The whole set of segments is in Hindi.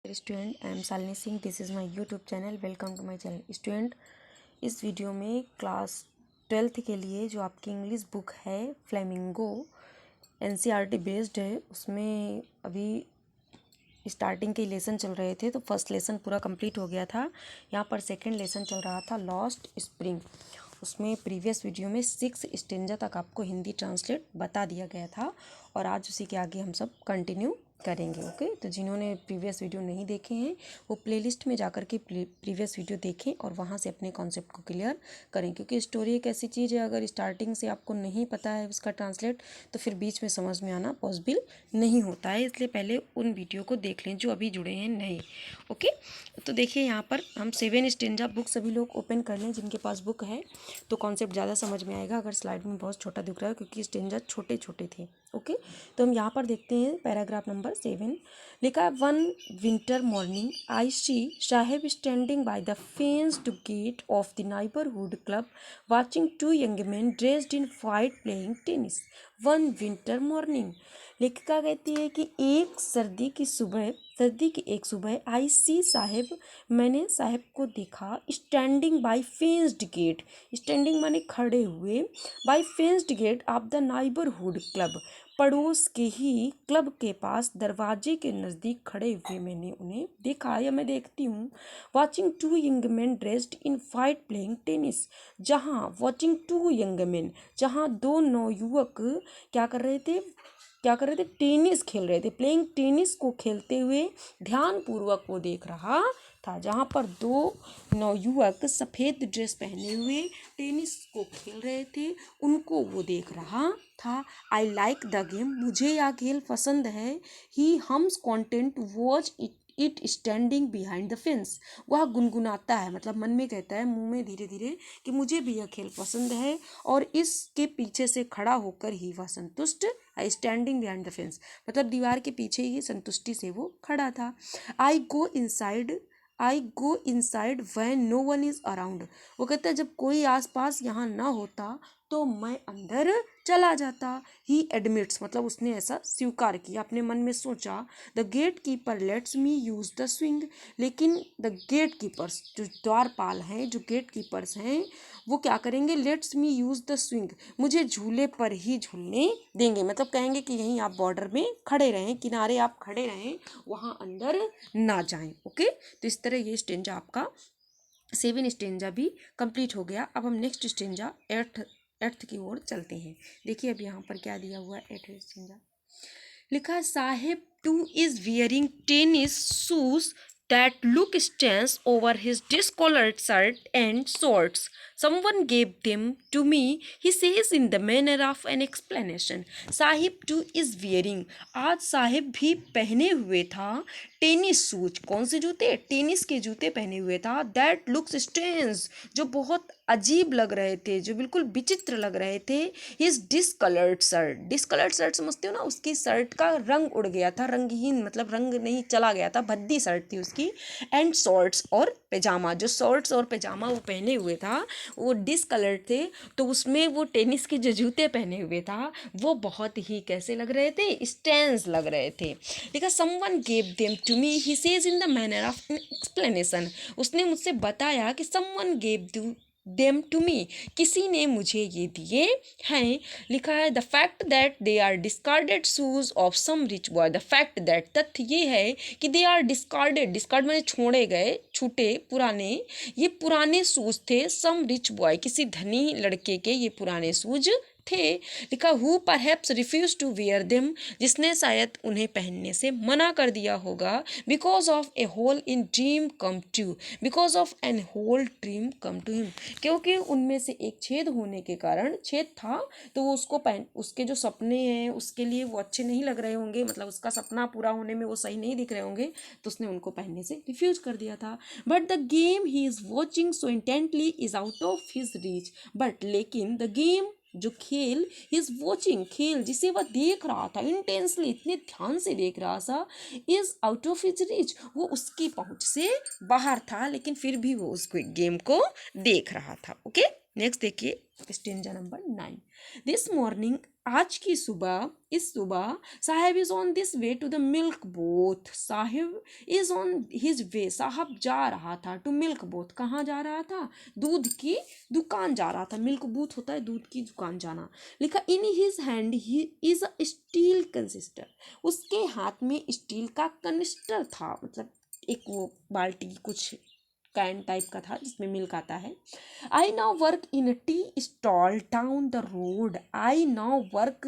Student I am Shalini Singh, this is my YouTube channel. Welcome to my channel. Student, इस वीडियो में क्लास 12th के लिए जो आपकी इंग्लिश बुक है फ्लेमिंगो एनसीईआरटी बेस्ड है, उसमें अभी स्टार्टिंग के लेसन चल रहे थे। तो फर्स्ट लेसन पूरा कंप्लीट हो गया था। यहाँ पर सेकंड लेसन चल रहा था लॉस्ट स्प्रिंग। उसमें प्रीवियस वीडियो में 6 स्टेंजा तक आपको हिंदी ट्रांसलेट बता दिया गया था और आज उसी के आगे हम सब कंटिन्यू करेंगे। ओके, तो जिन्होंने प्रीवियस वीडियो नहीं देखे हैं वो प्लेलिस्ट में जाकर के प्रीवियस वीडियो देखें और वहाँ से अपने कॉन्सेप्ट को क्लियर करें, क्योंकि स्टोरी एक ऐसी चीज़ है, अगर स्टार्टिंग से आपको नहीं पता है उसका ट्रांसलेट तो फिर बीच में समझ में आना पॉसिबल नहीं होता है। इसलिए पहले उन वीडियो को देख लें जो अभी जुड़े हैं नए। ओके, तो देखिए यहाँ पर हम 7 स्टेंजा बुक सभी लोग ओपन कर लें जिनके पास बुक है, तो कॉन्सेप्ट ज़्यादा समझ में आएगा। अगर स्लाइड में बहुत छोटा दिख रहा है क्योंकि स्टेंजा छोटे छोटे थे। ओके, तो हम यहाँ पर देखते हैं पैराग्राफ नंबर 7 लिखा है, one winter morning I see Saheb standing by the fenced gate of the neighbourhood club watching 2 young man dressed in white playing tennis. One winter morning, लेखिका कहती है कि सर्दी की एक सुबह आई सी साहेब, मैंने साहेब को देखा, standing by fenced gate, standing माने खड़े हुए, by fenced gate of the neighbourhood club, पड़ोस के ही क्लब के पास दरवाजे के नज़दीक खड़े हुए मैंने उन्हें देखा या मैं देखती हूँ। Watching 2 young man dressed in white playing tennis, watching 2 young man, जहाँ 2 नौयुवक क्या कर रहे थे, टेनिस खेल रहे थे। प्लेइंग टेनिस को खेलते हुए ध्यानपूर्वक वो देख रहा था। जहाँ पर 2 नौयुवक सफ़ेद ड्रेस पहने हुए टेनिस को खेल रहे थे, उनको वो देख रहा था। आई लाइक द गेम, मुझे यह खेल पसंद है। He hums content watch it standing behind the fence, वह गुनगुनाता है, मतलब मन में कहता है मुंह में धीरे धीरे कि मुझे भी यह खेल पसंद है और इसके पीछे से खड़ा होकर ही वह संतुष्ट, स्टैंडिंग बिहाइंड द फेंस मतलब दीवार के पीछे ही संतुष्टि से वो खड़ा था। I go inside when no one is around, वो कहता है जब कोई आसपास यहाँ ना होता तो मैं अंदर चला जाता। ही एडमिट्स, मतलब उसने ऐसा स्वीकार किया, अपने मन में सोचा। The gatekeeper lets me use the swing, लेकिन द गेट कीपर्स, जो द्वारपाल हैं, जो गेट कीपर्स हैं, वो क्या करेंगे, let's me use the swing, मुझे झूले पर ही झूलने देंगे, मतलब कहेंगे कि यहीं आप बॉर्डर में खड़े रहें, किनारे आप खड़े रहें, वहाँ अंदर ना जाएं। ओके, तो इस तरह ये स्टेंजा आपका 7 स्टेंजा भी कंप्लीट हो गया। अब हम नेक्स्ट स्टेंजा 8th की ओर चलते हैं। देखिए अब यहाँ पर क्या दिया हुआ है। 8th स्टेंजा लिखा है, Saheb too is wearing tennis shoes that look stands over his discolored shirt and shorts. Someone gave them to me, he says in the manner of an explanation. Sahib to is wearing, आज साहिब भी पहने हुए था टेनिस शूज, कौन से जूते, टेनिस के जूते पहने हुए था। दैट लुक्स स्ट्रेंज, जो बहुत अजीब लग रहे थे, जो बिल्कुल विचित्र लग रहे थे। हिज डिसकलर्ड शर्ट समझते हो ना, उसकी शर्ट का रंग उड़ गया था, रंगहीन मतलब रंग नहीं चला गया था, भद्दी शर्ट थी उसकी। एंड शॉर्ट्स, और पैजामा, जो शॉर्ट्स और पैजामा वो पहने हुए था वो डिसकलर्ड थे, तो उसमें वो टेनिस के जो जूते पहने हुए था वो बहुत ही कैसे लग रहे थे, स्ट्रेंज लग रहे थे। देखा, someone gave them to me, he says in the manner of explanation, उसने मुझसे बताया कि someone gave them to me, किसी ने मुझे ये दिए हैं। लिखा है, the fact that they are discarded shoes of some rich boy, the fact that, तथ्य ये है कि दे आर डिस्कार्डेड, डिस्कार्ड मैंने छोड़े गए, छूटे, पुराने, ये पुराने शूज थे। सम रिच बॉय, किसी धनी लड़के के ये पुराने शूज थे। लिखा, who perhaps refuse to wear them, जिसने शायद उन्हें पहनने से मना कर दिया होगा। Because of a hole in dream come true, because of an hole dream come to him, क्योंकि उनमें से एक छेद होने के कारण, छेद था तो वो उसको उसके जो सपने हैं उसके लिए वो अच्छे नहीं लग रहे होंगे, मतलब उसका सपना पूरा होने में वो सही नहीं दिख रहे होंगे, तो उसने उनको पहनने से रिफ्यूज कर दिया था। But the game he is watching so intently is out of his reach, but लेकिन द गेम, जो खेल, इज वॉचिंग, खेल जिसे वह देख रहा था, इंटेंसली, इतने ध्यान से देख रहा था, is out of his reach, वो उसकी पहुंच से बाहर था, लेकिन फिर भी वो उसको गेम को देख रहा था। ओके, नेक्स्ट देखिए स्टेंजा नंबर 9। दिस मॉर्निंग आज की सुबह, इस सुबह Saheb is on this way to the milk booth. Sahib is on his way, Saheb जा रहा था टू मिल्क बोथ, कहाँ जा रहा था? दूध की दुकान जा रहा था। मिल्क बूथ होता है दूध की दुकान जाना। लिखा in his hand he is a steel canister, उसके हाथ में स्टील का कनिस्टर था, मतलब एक वो बाल्टी कुछ कैन टाइप का था जिसमें मिल्क आता है। I now work in tea stall down the road. I now work,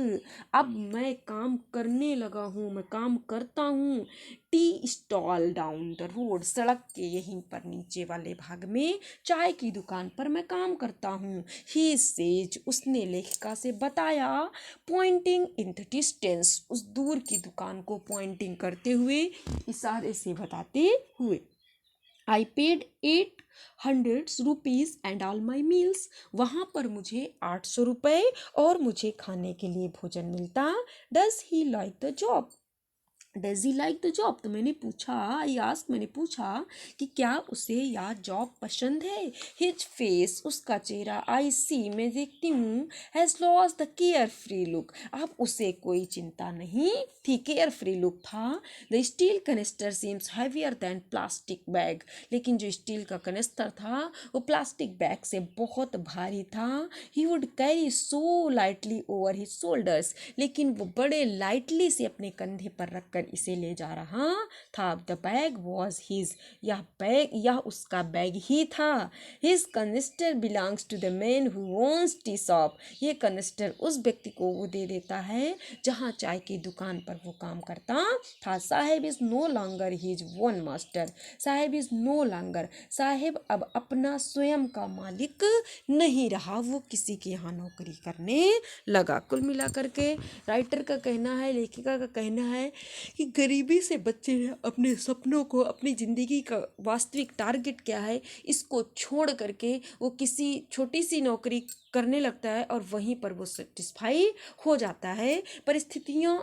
अब मैं काम करने लगा हूँ, मैं काम करता हूँ। Tea stall down the road, सड़क के यहीं पर नीचे वाले भाग में चाय की दुकान पर मैं काम करता हूँ। ही सेज, उसने लेखिका से बताया, पॉइंटिंग इन द डिस्टेंस, उस दूर की दुकान को पॉइंटिंग करते हुए, इशारे से बताते हुए। I paid 800 rupees and all my meals, वहाँ पर मुझे 800 रुपये और मुझे खाने के लिए भोजन मिलता। Does he like the job, does he like the job, तो मैंने पूछा, आई आस्क, मैंने पूछा कि क्या उसे यह जॉब पसंद है। हिज फेस, उसका चेहरा, आई सी, मैं देखती हूँ, has lost the carefree look, अब उसे कोई चिंता नहीं थी, केयर फ्री लुक था। The steel canister seems heavier than plastic bag, लेकिन जो स्टील का कनिस्टर था वो प्लास्टिक बैग से बहुत भारी था। He would carry so lightly over his shoulders, लेकिन वो बड़े लाइटली से अपने कंधे पर रखकर इसे ले जा रहा था। द बैग वॉज हिज, यह उसका बैग ही था। His canister belongs to the man who owns tea shop, ये कनिस्टर उस व्यक्ति को वो दे देता है जहाँ चाय की दुकान पर वो काम करता था। Saheb is no longer his own master, Saheb is no longer, Saheb अब अपना स्वयं का मालिक नहीं रहा, वो किसी के यहाँ नौकरी करने लगा। कुल मिला करके राइटर का कहना है, लेखिका का कहना है कि गरीबी से बच्चे अपने सपनों को, अपनी ज़िंदगी का वास्तविक टारगेट क्या है, इसको छोड़ करके वो किसी छोटी सी नौकरी करने लगता है और वहीं पर वो सेटिस्फाई हो जाता है। परिस्थितियाँ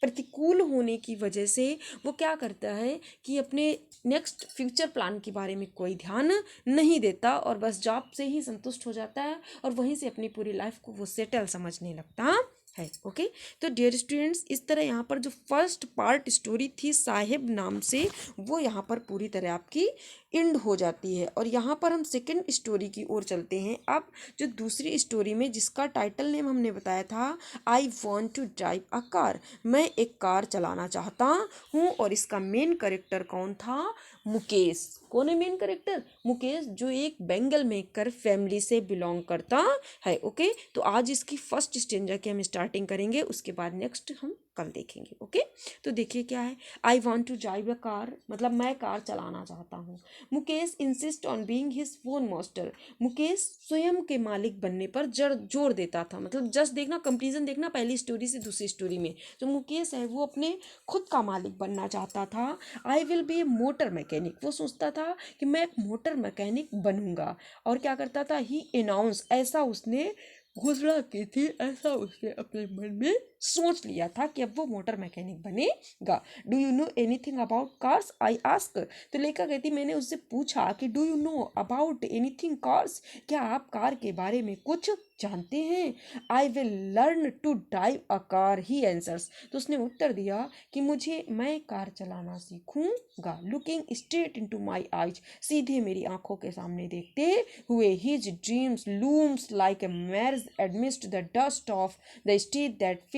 प्रतिकूल होने की वजह से वो क्या करता है कि अपने नेक्स्ट फ्यूचर प्लान के बारे में कोई ध्यान नहीं देता और बस जॉब से ही संतुष्ट हो जाता है और वहीं से अपनी पूरी लाइफ को वो सेटल समझने लगता है। ओके, तो डियर स्टूडेंट्स, इस तरह यहाँ पर जो फर्स्ट पार्ट स्टोरी थी साहिब नाम से, वो यहाँ पर पूरी तरह आपकी एंड हो जाती है। और यहाँ पर हम सेकंड स्टोरी की ओर चलते हैं। अब जो दूसरी स्टोरी में जिसका टाइटल नेम हमने बताया था, I want to drive a car, मैं एक कार चलाना चाहता हूँ। और इसका मेन कैरेक्टर कौन था? मुकेश। कौन है मेन कैरेक्टर? मुकेश, जो एक बेंगल मेकर फैमिली से बिलोंग करता है। ओके, तो आज इसकी फर्स्ट स्टेंजा की हम स्टार्टिंग करेंगे, उसके बाद नेक्स्ट हम कल देखेंगे। ओके, तो देखिए क्या है। I want to drive a car, मतलब मैं कार चलाना चाहता हूँ। Mukesh insist on being his own master, Mukesh स्वयं के मालिक बनने पर जोर देता था। मतलब जस्ट देखना, कंपेरिजन देखना पहली स्टोरी से दूसरी स्टोरी में, जो मुकेश है वो अपने खुद का मालिक बनना चाहता था। I will be A motor mechanic, वो सोचता था कि मैं एक मोटर मैकेनिक बनूंगा। और क्या करता था? ही अनाउंस, ऐसा उसने घोषणा की थी, ऐसा उसने अपने मन में सोच लिया था कि अब वो मोटर मैकेनिक बनेगा। Do you know anything about cars, I ask, तो लेखा कहती, मैंने उससे पूछा कि do you know about anything cars, क्या आप कार के बारे में कुछ जानते हैं? I will learn to drive a car, he answers, तो उसने उत्तर दिया कि मैं कार चलाना सीखूंगा। Looking straight into my eyes, सीधे मेरी आंखों के सामने देखते हुए। His dreams looms like a marriage amidst the dust of the street that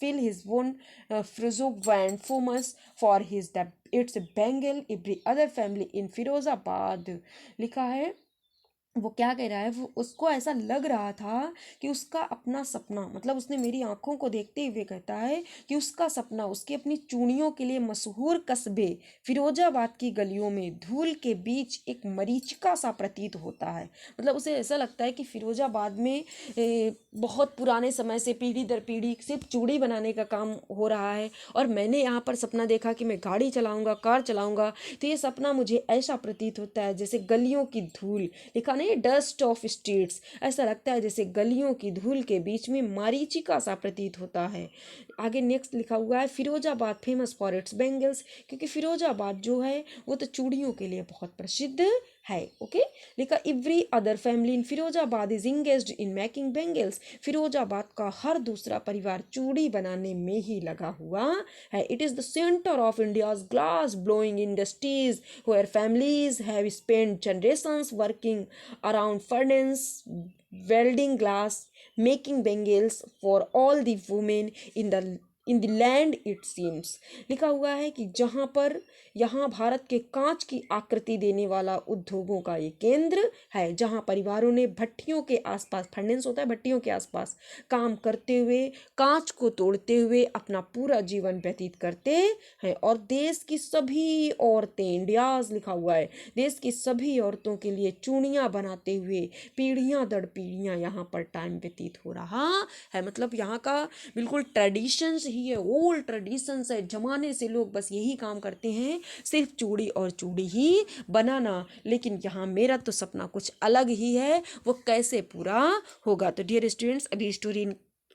fill his own Firozabad, famous for his its Bengal every other family in Firozabad। लिखा है, वो क्या कह रहा है, वो उसको ऐसा लग रहा था कि उसका अपना सपना, मतलब उसने मेरी आंखों को देखते हुए कहता है कि उसका सपना उसकी अपनी चूड़ियों के लिए मशहूर कस्बे फिरोजाबाद की गलियों में धूल के बीच एक मरीचिका सा प्रतीत होता है। मतलब उसे ऐसा लगता है कि फिरोजाबाद में बहुत पुराने समय से पीढ़ी दर पीढ़ी सिर्फ चूड़ी बनाने का काम हो रहा है और मैंने यहाँ पर सपना देखा कि मैं गाड़ी चलाऊंगा, कार चलाऊंगा, तो ये सपना मुझे ऐसा प्रतीत होता है जैसे गलियों की धूल। लिखा नहीं माने डस्ट ऑफ स्ट्रीट्स, ऐसा लगता है जैसे गलियों की धूल के बीच में मारीचिका सा प्रतीत होता है। आगे नेक्स्ट लिखा हुआ है Firozabad famous for its bangles, क्योंकि फिरोजाबाद जो है वो तो चूड़ियों के लिए बहुत प्रसिद्ध है। ओके, लिखा every other family in Firozabad is engaged in making bangles, Firozabad का हर दूसरा परिवार चूड़ी बनाने में ही लगा हुआ है। It is the centre of India's glass blowing industries where families have spent generations working around furnace, welding glass, making bangles for all the women in the land it seems। लिखा हुआ है कि जहाँ पर यहाँ भारत के कांच की आकृति देने वाला उद्योगों का ये केंद्र है, जहाँ परिवारों ने भट्टियों के आसपास, फर्नेस होता है भट्टियों के आसपास, काम करते हुए कांच को तोड़ते हुए अपना पूरा जीवन व्यतीत करते हैं। और देश की सभी औरतें, इंडियाज लिखा हुआ है, देश की सभी औरतों के लिए चूड़ियाँ बनाते हुए पीढ़ियाँ दर पीढ़ियाँ यहाँ पर टाइम व्यतीत हो रहा है। मतलब यहाँ का बिल्कुल ट्रेडिशंस ही है, ओल्ड ट्रेडिशंस है, जमाने से लोग बस यही काम करते हैं, सिर्फ चूड़ी और चूड़ी ही बनाना। लेकिन यहाँ मेरा तो सपना कुछ अलग ही है, वो कैसे पूरा होगा। तो डियर स्टूडेंट्स, अभी स्टोरी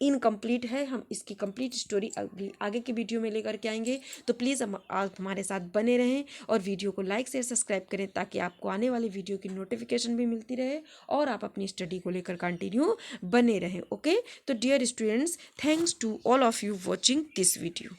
इनकम्प्लीट है, हम इसकी कंप्लीट स्टोरी अगली आगे की वीडियो में लेकर के आएंगे। तो प्लीज़ आप हमारे साथ बने रहें और वीडियो को लाइक शेयर सब्सक्राइब करें, ताकि आपको आने वाली वीडियो की नोटिफिकेशन भी मिलती रहे और आप अपनी स्टडी को लेकर कंटिन्यू बने रहें। ओके, तो dear students, thanks to all of you watching this video.